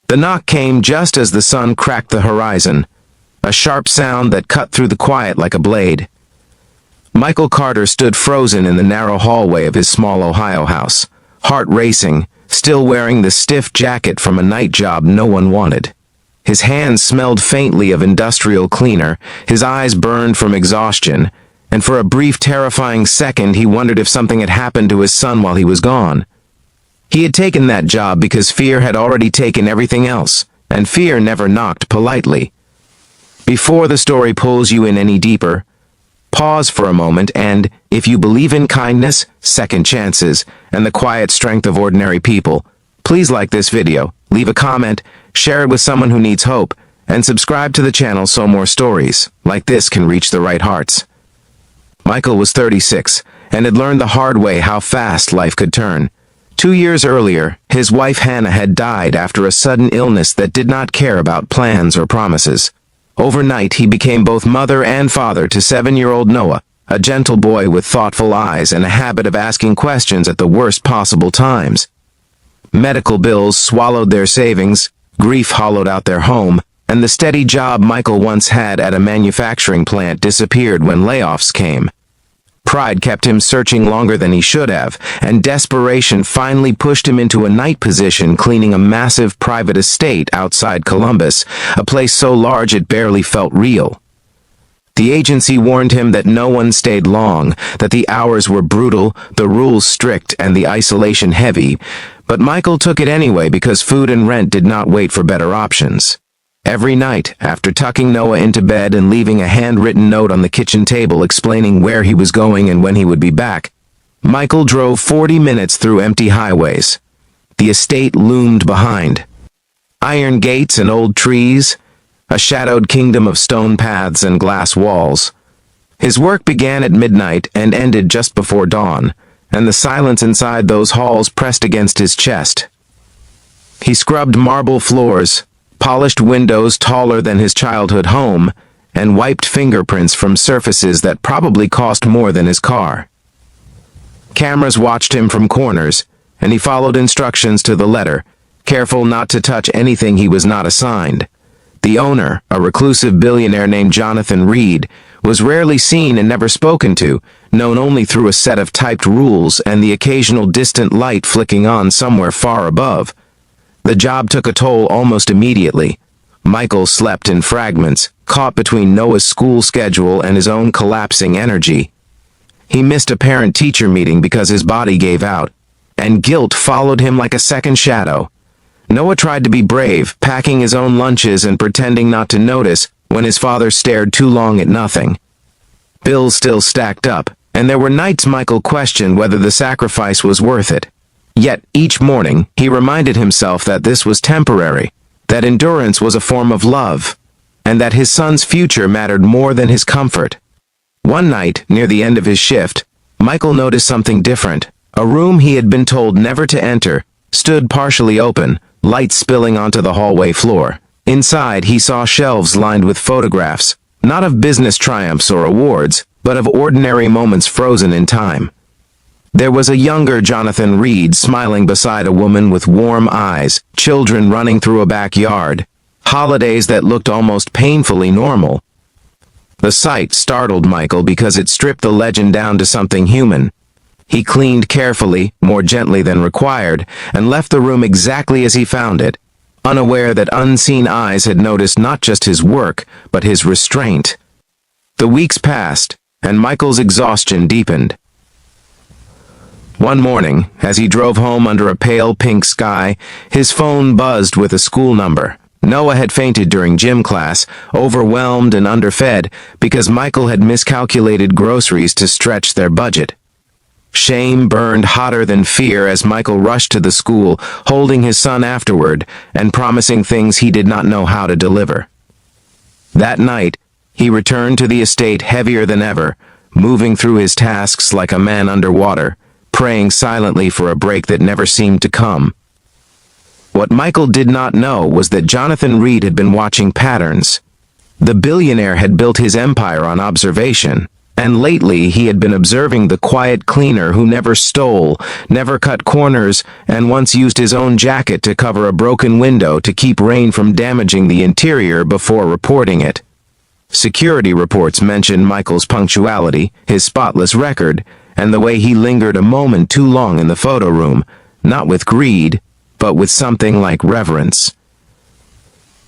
The knock came just as the sun cracked the horizon, a sharp sound that cut through the quiet like a blade. Michael Carter stood frozen in the narrow hallway of his small Ohio house, heart racing, still wearing the stiff jacket from a night job no one wanted. His hands smelled faintly of industrial cleaner, his eyes burned from exhaustion, and for a brief, terrifying second he wondered if something had happened to his son while he was gone. He had taken that job because fear had already taken everything else, and fear never knocked politely. Before the story pulls you in any deeper, pause for a moment and, if you believe in kindness, second chances, and the quiet strength of ordinary people, please like this video, leave a comment, share it with someone who needs hope, and subscribe to the channel so more stories like this can reach the right hearts. Michael was 36 and had learned the hard way how fast life could turn. 2 years earlier, his wife Hannah had died after a sudden illness that did not care about plans or promises. Overnight, he became both mother and father to 7-year-old Noah, a gentle boy with thoughtful eyes and a habit of asking questions at the worst possible times. Medical bills swallowed their savings, grief hollowed out their home, and the steady job Michael once had at a manufacturing plant disappeared when layoffs came. Pride kept him searching longer than he should have, and desperation finally pushed him into a night position cleaning a massive private estate outside Columbus, a place so large it barely felt real. The agency warned him that no one stayed long, that the hours were brutal, the rules strict, and the isolation heavy, but Michael took it anyway because food and rent did not wait for better options. Every night, after tucking Noah into bed and leaving a handwritten note on the kitchen table explaining where he was going and when he would be back, Michael drove 40 minutes through empty highways. The estate loomed behind. Iron gates and old trees, a shadowed kingdom of stone paths and glass walls. His work began at midnight and ended just before dawn, and the silence inside those halls pressed against his chest. He scrubbed marble floors, polished windows taller than his childhood home, and wiped fingerprints from surfaces that probably cost more than his car. Cameras watched him from corners, and he followed instructions to the letter, careful not to touch anything he was not assigned. The owner, a reclusive billionaire named Jonathan Reed, was rarely seen and never spoken to, known only through a set of typed rules and the occasional distant light flicking on somewhere far above. The job took a toll almost immediately. Michael slept in fragments, caught between Noah's school schedule and his own collapsing energy. He missed a parent-teacher meeting because his body gave out, and guilt followed him like a second shadow. Noah tried to be brave, packing his own lunches and pretending not to notice when his father stared too long at nothing. Bills still stacked up, and there were nights Michael questioned whether the sacrifice was worth it. Yet, each morning, he reminded himself that this was temporary, that endurance was a form of love, and that his son's future mattered more than his comfort. One night, near the end of his shift, Michael noticed something different. A room he had been told never to enter stood partially open, light spilling onto the hallway floor. Inside, he saw shelves lined with photographs, not of business triumphs or awards, but of ordinary moments frozen in time. There was a younger Jonathan Reed smiling beside a woman with warm eyes, children running through a backyard, holidays that looked almost painfully normal. The sight startled Michael because it stripped the legend down to something human. He cleaned carefully, more gently than required, and left the room exactly as he found it, unaware that unseen eyes had noticed not just his work, but his restraint. The weeks passed, and Michael's exhaustion deepened. One morning, as he drove home under a pale pink sky, his phone buzzed with a school number. Noah had fainted during gym class, overwhelmed and underfed, because Michael had miscalculated groceries to stretch their budget. Shame burned hotter than fear as Michael rushed to the school, holding his son afterward, and promising things he did not know how to deliver. That night, he returned to the estate heavier than ever, moving through his tasks like a man underwater, praying silently for a break that never seemed to come. What Michael did not know was that Jonathan Reed had been watching patterns. The billionaire had built his empire on observation, And lately he had been observing the quiet cleaner who never stole, never cut corners, and once used his own jacket to cover a broken window to keep rain from damaging the interior before reporting it. Security reports mentioned Michael's punctuality, his spotless record, and the way he lingered a moment too long in the photo room, not with greed, but with something like reverence.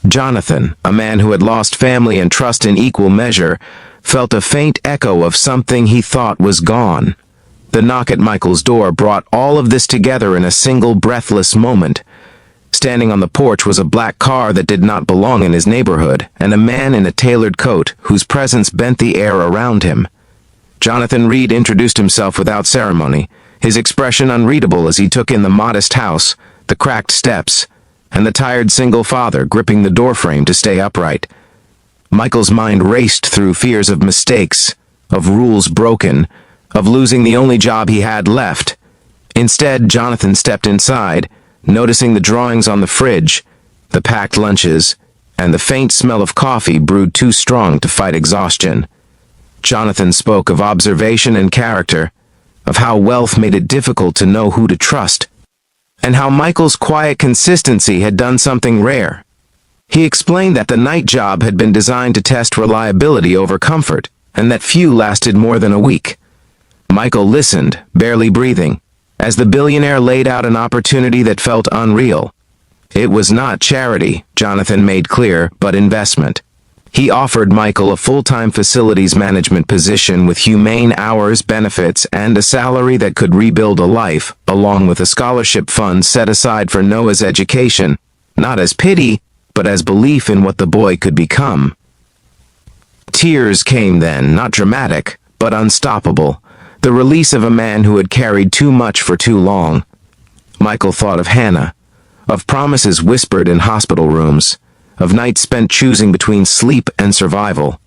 Jonathan, a man who had lost family and trust in equal measure, felt a faint echo of something he thought was gone. The knock at Michael's door brought all of this together in a single breathless moment. Standing on the porch was a black car that did not belong in his neighborhood, and a man in a tailored coat whose presence bent the air around him. Jonathan Reed introduced himself without ceremony, his expression unreadable as he took in the modest house, the cracked steps, and the tired single father gripping the doorframe to stay upright. Michael's mind raced through fears of mistakes, of rules broken, of losing the only job he had left. Instead, Jonathan stepped inside, noticing the drawings on the fridge, the packed lunches, and the faint smell of coffee brewed too strong to fight exhaustion. Jonathan spoke of observation and character, of how wealth made it difficult to know who to trust, and how Michael's quiet consistency had done something rare. He explained that the night job had been designed to test reliability over comfort, and that few lasted more than a week. Michael listened, barely breathing, as the billionaire laid out an opportunity that felt unreal. It was not charity, Jonathan made clear, but investment. He offered Michael a full-time facilities management position with humane hours, benefits, and a salary that could rebuild a life, along with a scholarship fund set aside for Noah's education, not as pity, but as belief in what the boy could become. Tears came then, not dramatic, but unstoppable, the release of a man who had carried too much for too long. Michael thought of Hannah, of promises whispered in hospital rooms, of nights spent choosing between sleep and survival.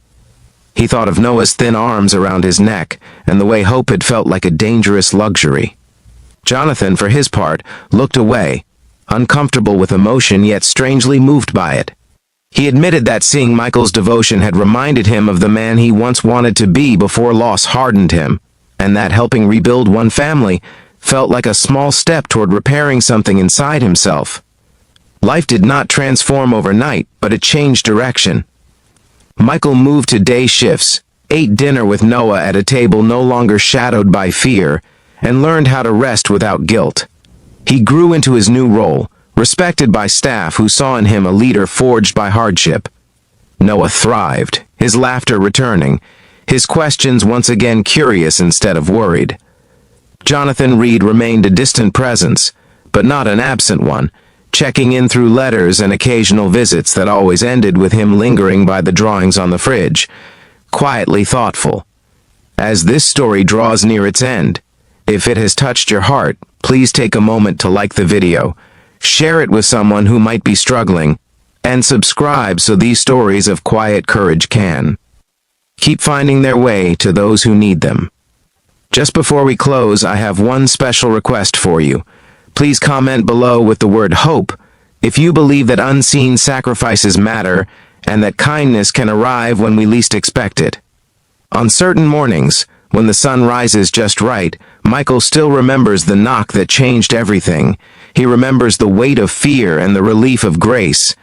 He thought of Noah's thin arms around his neck, and the way hope had felt like a dangerous luxury. Jonathan, for his part, looked away, uncomfortable with emotion yet strangely moved by it. He admitted that seeing Michael's devotion had reminded him of the man he once wanted to be before loss hardened him, and that helping rebuild one family felt like a small step toward repairing something inside himself. Life did not transform overnight, but it changed direction. Michael moved to day shifts, ate dinner with Noah at a table no longer shadowed by fear, and learned how to rest without guilt. He grew into his new role, respected by staff who saw in him a leader forged by hardship. Noah thrived, his laughter returning, his questions once again curious instead of worried. Jonathan Reed remained a distant presence, but not an absent one, checking in through letters and occasional visits that always ended with him lingering by the drawings on the fridge, quietly thoughtful. As this story draws near its end, if it has touched your heart, please take a moment to like the video, share it with someone who might be struggling, and subscribe so these stories of quiet courage can keep finding their way to those who need them. Just before we close, I have one special request for you. Please comment below with the word hope if you believe that unseen sacrifices matter and that kindness can arrive when we least expect it. On certain mornings, when the sun rises just right, Michael still remembers the knock that changed everything. He remembers the weight of fear and the relief of grace,